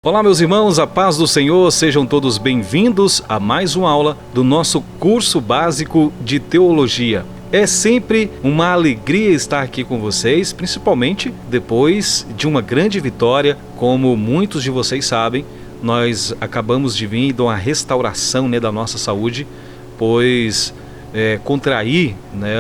Olá meus irmãos, a paz do Senhor, sejam todos bem-vindos a mais uma aula do nosso curso básico de teologia. É sempre uma alegria estar aqui com vocês, principalmente depois de uma grande vitória. Como muitos de vocês sabem, nós acabamos de vir de uma restauração da nossa saúde, pois contraí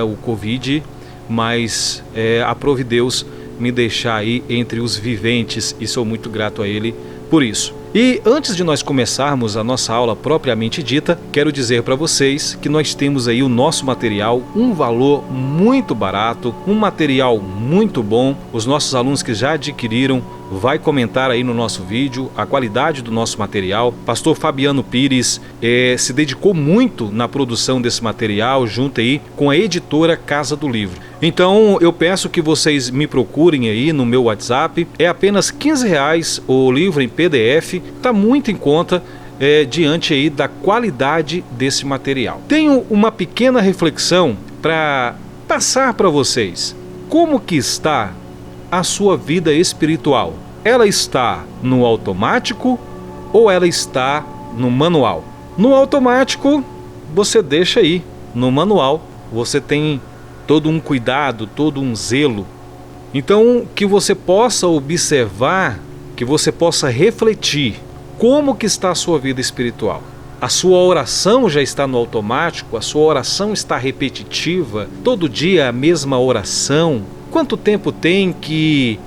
o Covid, mas aprove Deus me deixar aí entre os viventes e sou muito grato a Ele por isso. E antes de nós começarmos a nossa aula propriamente dita, quero dizer para vocês que nós temos aí o nosso material, um valor muito barato, um material muito bom. Os nossos alunos que já adquiriram vai comentar aí no nosso vídeo a qualidade do nosso material. Pastor Fabiano Pires se dedicou muito na produção desse material junto aí com a editora Casa do Livro. Então eu peço que vocês me procurem aí no meu WhatsApp. É apenas R$15 o livro em PDF. Está muito em conta diante aí da qualidade desse material. Tenho uma pequena reflexão para passar para vocês. Como que está a sua vida espiritual? Ela está no automático ou ela está no manual? No automático você deixa aí, no manual você tem todo um cuidado, todo um zelo. Então que você possa observar, que você possa refletir como que está a sua vida espiritual. A sua oração já está no automático? A sua oração está repetitiva? Todo dia a mesma oração? Quanto tempo tem que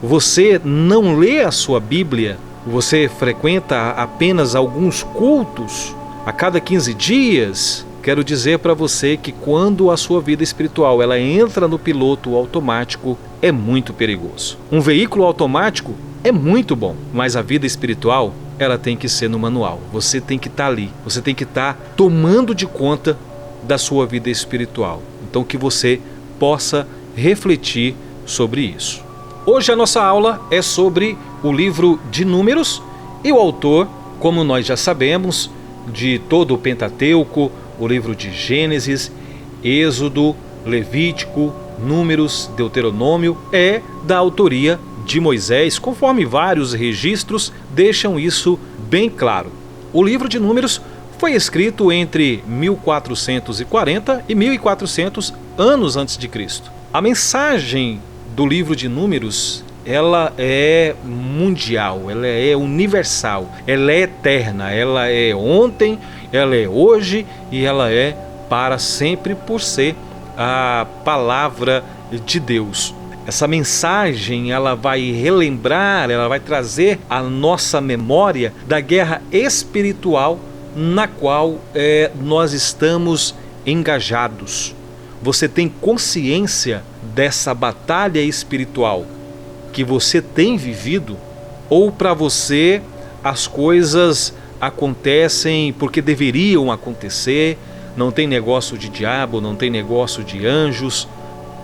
você não lê a sua Bíblia? Você frequenta apenas alguns cultos a cada 15 dias? Quero dizer para você que quando a sua vida espiritual ela entra no piloto automático, é muito perigoso. Um veículo automático é muito bom, mas a vida espiritual ela tem que ser no manual. Você tem que estar ali, você tem que estar tomando de conta da sua vida espiritual. Então que você possa refletir sobre isso. Hoje a nossa aula é sobre o livro de Números e o autor, como nós já sabemos, de todo o Pentateuco, o livro de Gênesis, Êxodo, Levítico, Números, Deuteronômio, é da autoria de Moisés, conforme vários registros deixam isso bem claro. O livro de Números foi escrito entre 1440 e 1400 anos antes de Cristo. A mensagem do livro de Números, ela é mundial, ela é universal, ela é eterna, ela é ontem, ela é hoje e ela é para sempre por ser a palavra de Deus. Essa mensagem ela vai relembrar, ela vai trazer a nossa memória da guerra espiritual na qual nós estamos engajados. Você tem consciência dessa batalha espiritual que você tem vivido? Ou para você as coisas acontecem porque deveriam acontecer? Não tem negócio de diabo, não tem negócio de anjos?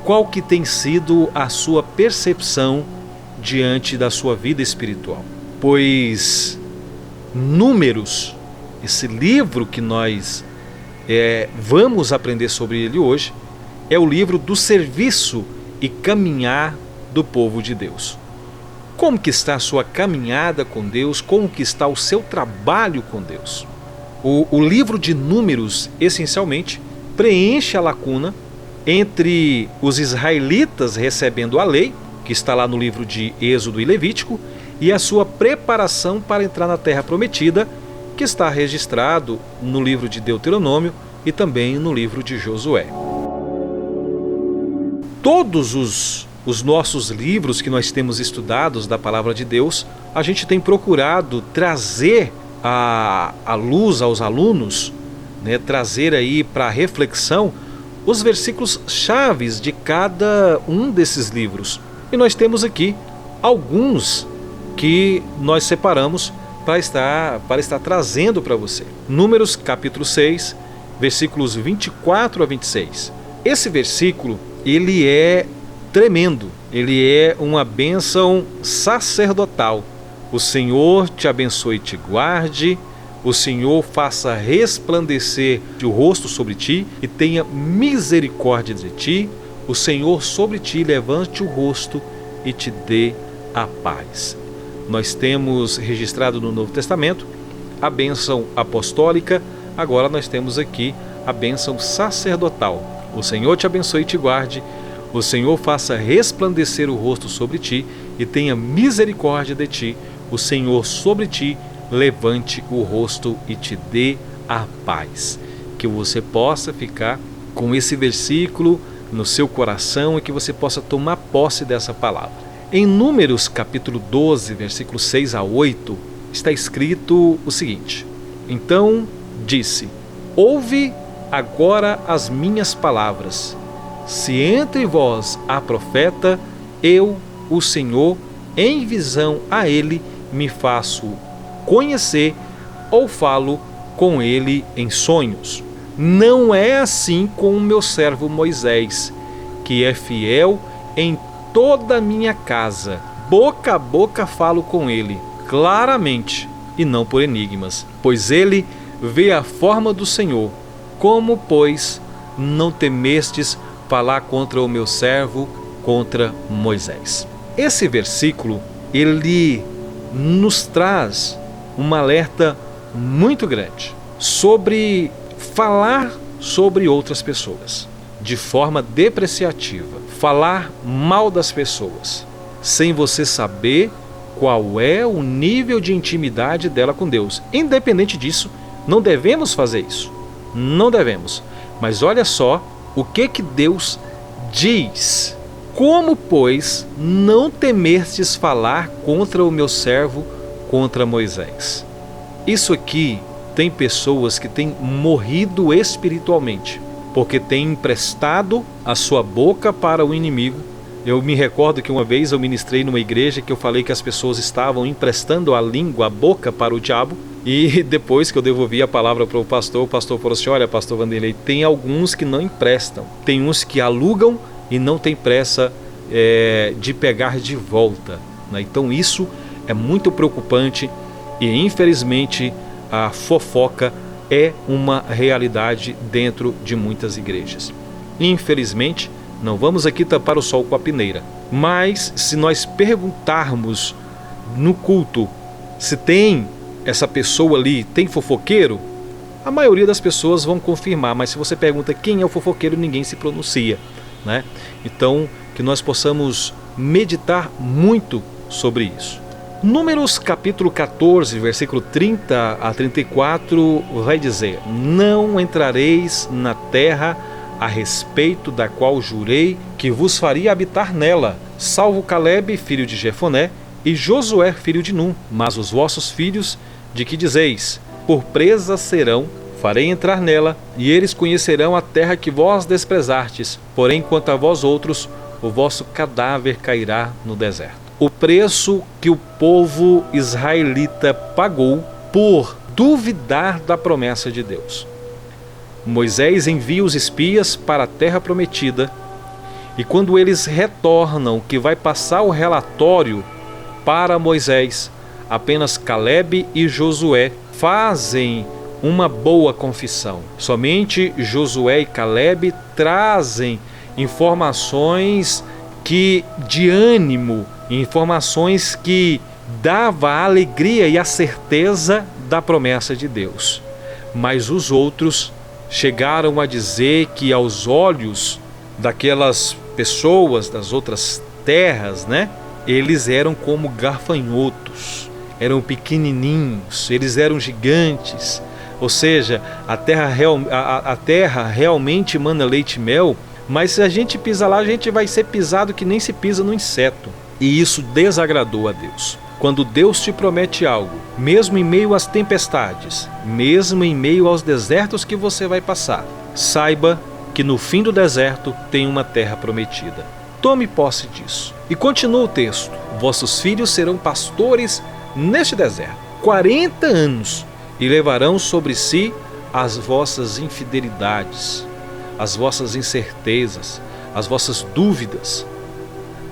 Qual que tem sido a sua percepção diante da sua vida espiritual? Pois Números, esse livro que nós vamos aprender sobre ele hoje, é o livro do serviço e caminhar do povo de Deus. Como que está a sua caminhada com Deus? Como que está o seu trabalho com Deus? O livro de Números, essencialmente, preenche a lacuna entre os israelitas recebendo a lei, que está lá no livro de Êxodo e Levítico, e a sua preparação para entrar na terra prometida, que está registrado no livro de Deuteronômio e também no livro de Josué. Todos os nossos livros que nós temos estudados da Palavra de Deus, a gente tem procurado trazer à luz aos alunos, trazer aí para reflexão os versículos chaves de cada um desses livros. E nós temos aqui alguns que nós separamos para estar trazendo para você. Números capítulo 6, versículos 24 a 26. Esse versículo, ele é tremendo, ele é uma bênção sacerdotal. O Senhor te abençoe e te guarde, o Senhor faça resplandecer o rosto sobre ti e tenha misericórdia de ti, o Senhor sobre ti levante o rosto e te dê a paz. nós temos registrado no Novo Testamento a bênção apostólica, agora nós temos aqui a bênção sacerdotal. O Senhor te abençoe e te guarde, o Senhor faça resplandecer o rosto sobre ti e tenha misericórdia de ti, o Senhor sobre ti levante o rosto e te dê a paz. Que você possa ficar com esse versículo no seu coração e que você possa tomar posse dessa palavra. Em Números capítulo 12, versículos 6 a 8, está escrito o seguinte: Então disse: Ouve agora as minhas palavras. Se entre vós há profeta, eu, o Senhor, em visão a ele, me faço conhecer ou falo com ele em sonhos. Não é assim com o meu servo Moisés, que é fiel em toda a minha casa. Boca a boca falo com ele, claramente, e não por enigmas, pois ele vê a forma do Senhor. Como, pois, não temestes falar contra o meu servo, contra Moisés? Esse versículo, ele nos traz um alerta muito grande sobre falar sobre outras pessoas de forma depreciativa, falar mal das pessoas, sem você saber qual é o nível de intimidade dela com Deus. Independente disso, não devemos fazer isso. Não devemos. Mas olha só o que Deus diz. Como, pois, não temestes falar contra o meu servo, contra Moisés? Isso aqui tem pessoas que têm morrido espiritualmente, porque têm emprestado a sua boca para o inimigo. Eu me recordo que uma vez eu ministrei numa igreja que eu falei que as pessoas estavam emprestando a língua, a boca para o diabo, e depois que eu devolvi a palavra para o pastor falou assim: olha, pastor Vanderlei, tem alguns que não emprestam, tem uns que alugam e não tem pressa de pegar de volta, né? Então isso é muito preocupante e infelizmente a fofoca é uma realidade dentro de muitas igrejas. Infelizmente, não vamos aqui tapar o sol com a peneira, mas se nós perguntarmos no culto se tem essa pessoa ali, tem fofoqueiro, a maioria das pessoas vão confirmar, mas se você pergunta quem é o fofoqueiro, ninguém se pronuncia, né? Então, que nós possamos meditar muito sobre isso. Números capítulo 14, versículo 30 a 34 vai dizer: Não entrareis na terra a respeito da qual jurei que vos faria habitar nela, salvo Calebe, filho de Jefoné, e Josué, filho de Num. Mas os vossos filhos, de que dizeis, por presa serão, farei entrar nela, e eles conhecerão a terra que vós desprezastes. Porém, quanto a vós outros, o vosso cadáver cairá no deserto. O preço que o povo israelita pagou por duvidar da promessa de Deus. Moisés envia os espias para a terra prometida, e quando eles retornam, que vai passar o relatório para Moisés, apenas Calebe e Josué fazem uma boa confissão. Somente Josué e Calebe trazem informações de ânimo, informações que dava a alegria e a certeza da promessa de Deus. Mas os outros chegaram a dizer que aos olhos daquelas pessoas das outras terras, né, eles eram como gafanhotos, eram pequenininhos, eles eram gigantes. Ou seja, a terra realmente mana leite e mel, mas se a gente pisa lá, a gente vai ser pisado que nem se pisa no inseto. E isso desagradou a Deus. Quando Deus te promete algo, mesmo em meio às tempestades, mesmo em meio aos desertos que você vai passar, saiba que no fim do deserto tem uma terra prometida. Tome posse disso. E continua o texto: vossos filhos serão pastores neste deserto 40 anos e levarão sobre si as vossas infidelidades, as vossas incertezas, as vossas dúvidas,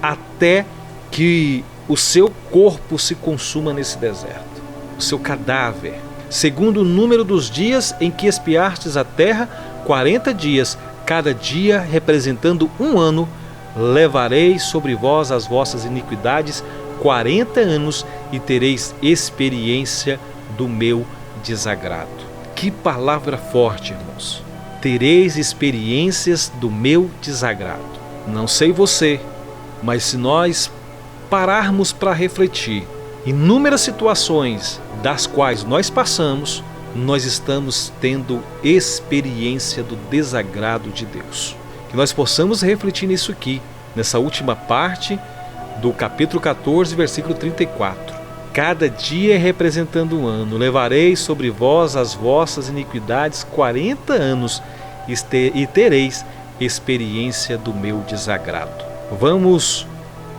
até que o seu corpo se consuma nesse deserto, o seu cadáver, segundo o número dos dias em que espiastes a terra, 40 dias, cada dia representando um ano, levarei sobre vós as vossas iniquidades 40 anos e tereis experiência do meu desagrado. Que palavra forte, irmãos. Tereis experiências do meu desagrado. Não sei você, mas se nós pararmos para refletir, inúmeras situações das quais nós passamos, nós estamos tendo experiência do desagrado de Deus. Que nós possamos refletir nisso aqui, nessa última parte do capítulo 14, versículo 34. Cada dia representando um ano, levarei sobre vós as vossas iniquidades 40 anos e tereis experiência do meu desagrado. Vamos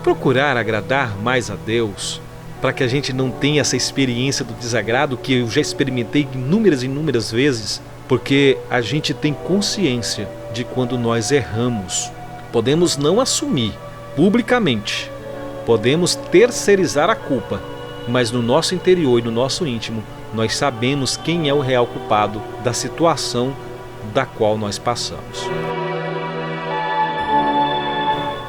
procurar agradar mais a Deus, para que a gente não tenha essa experiência do desagrado que eu já experimentei inúmeras vezes, porque a gente tem consciência de quando nós erramos. Podemos não assumir publicamente, podemos terceirizar a culpa, mas no nosso interior e no nosso íntimo, nós sabemos quem é o real culpado da situação da qual nós passamos.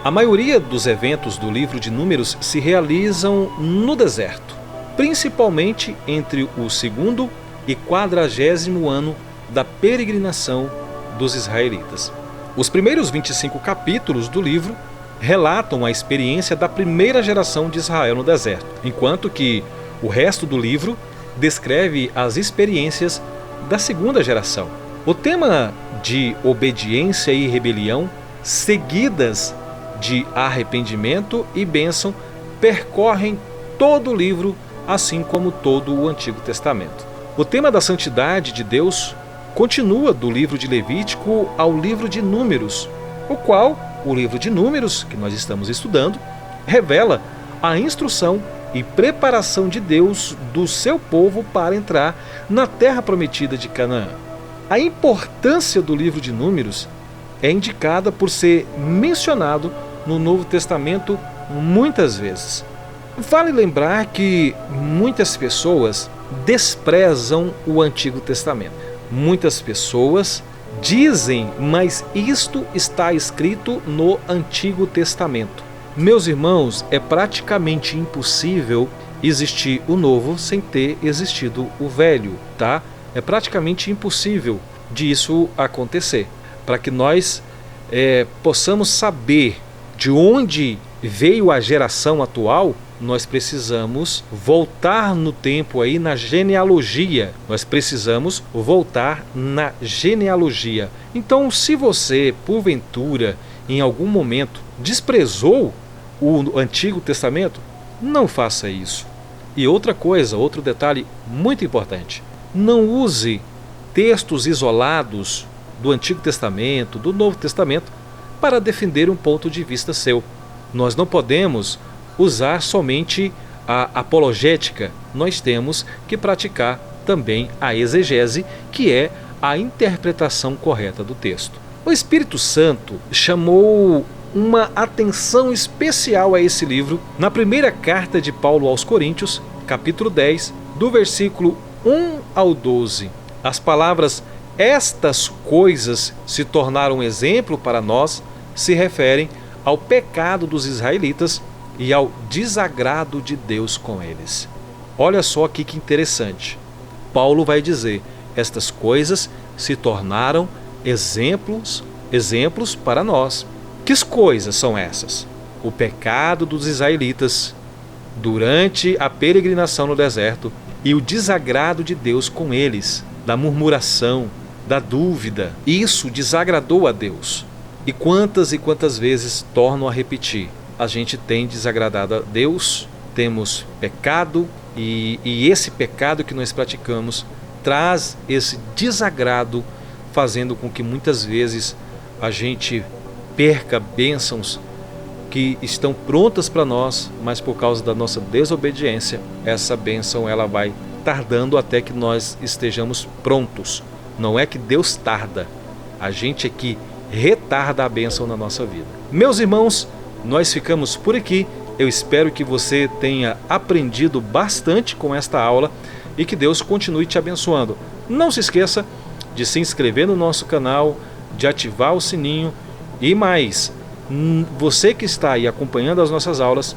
A maioria dos eventos do livro de Números se realizam no deserto, principalmente entre o 2º e 40º ano da peregrinação dos israelitas. Os primeiros 25 capítulos do livro relatam a experiência da primeira geração de Israel no deserto, enquanto que o resto do livro descreve as experiências da segunda geração. O tema de obediência e rebelião, seguidas de arrependimento e bênção, percorrem todo o livro, assim como todo o Antigo Testamento. O tema da santidade de Deus continua do livro de Levítico ao livro de Números, o qual o livro de Números, que nós estamos estudando, revela a instrução e preparação de Deus do seu povo para entrar na terra prometida de Canaã. A importância do livro de Números é indicada por ser mencionado no Novo Testamento muitas vezes. Vale lembrar que muitas pessoas desprezam o Antigo Testamento. Muitas pessoas dizem, mas isto está escrito no Antigo Testamento. Meus irmãos, é praticamente impossível existir o Novo sem ter existido o Velho, tá? É praticamente impossível disso acontecer. Para que nós possamos saber de onde veio a geração atual, nós precisamos voltar no tempo aí na genealogia. Nós precisamos voltar na genealogia. Então, se você, porventura, em algum momento, desprezou o Antigo Testamento, não faça isso. E outra coisa, outro detalhe muito importante: não use textos isolados do Antigo Testamento, do Novo Testamento, para defender um ponto de vista seu. Nós não podemos usar somente a apologética, nós temos que praticar também a exegese, que é a interpretação correta do texto. O Espírito Santo chamou uma atenção especial a esse livro na primeira carta de Paulo aos Coríntios, capítulo 10, do versículo 1 ao 12. As palavras "estas coisas se tornaram exemplo para nós" se referem ao pecado dos israelitas e ao desagrado de Deus com eles. Olha só aqui que interessante. Paulo vai dizer: estas coisas se tornaram exemplos para nós. Que coisas são essas? O pecado dos israelitas durante a peregrinação no deserto e o desagrado de Deus com eles, da murmuração, da dúvida. Isso desagradou a Deus. E quantas vezes, torno a repetir, a gente tem desagradado a Deus, temos pecado e esse pecado que nós praticamos traz esse desagrado, fazendo com que muitas vezes a gente perca bênçãos que estão prontas para nós, mas por causa da nossa desobediência, essa bênção ela vai tardando até que nós estejamos prontos. Não é que Deus tarda, a gente é que retarda a bênção na nossa vida. Meus irmãos, nós ficamos por aqui. Eu espero que você tenha aprendido bastante com esta aula e que Deus continue te abençoando. Não se esqueça de se inscrever no nosso canal, de ativar o sininho e mais, você que está aí acompanhando as nossas aulas,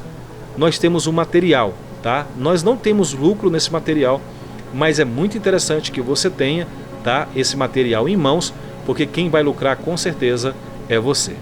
nós temos um material tá? Nós não temos lucro nesse material, mas é muito interessante que você tenha, tá, esse material em mãos, porque quem vai lucrar com certeza é você.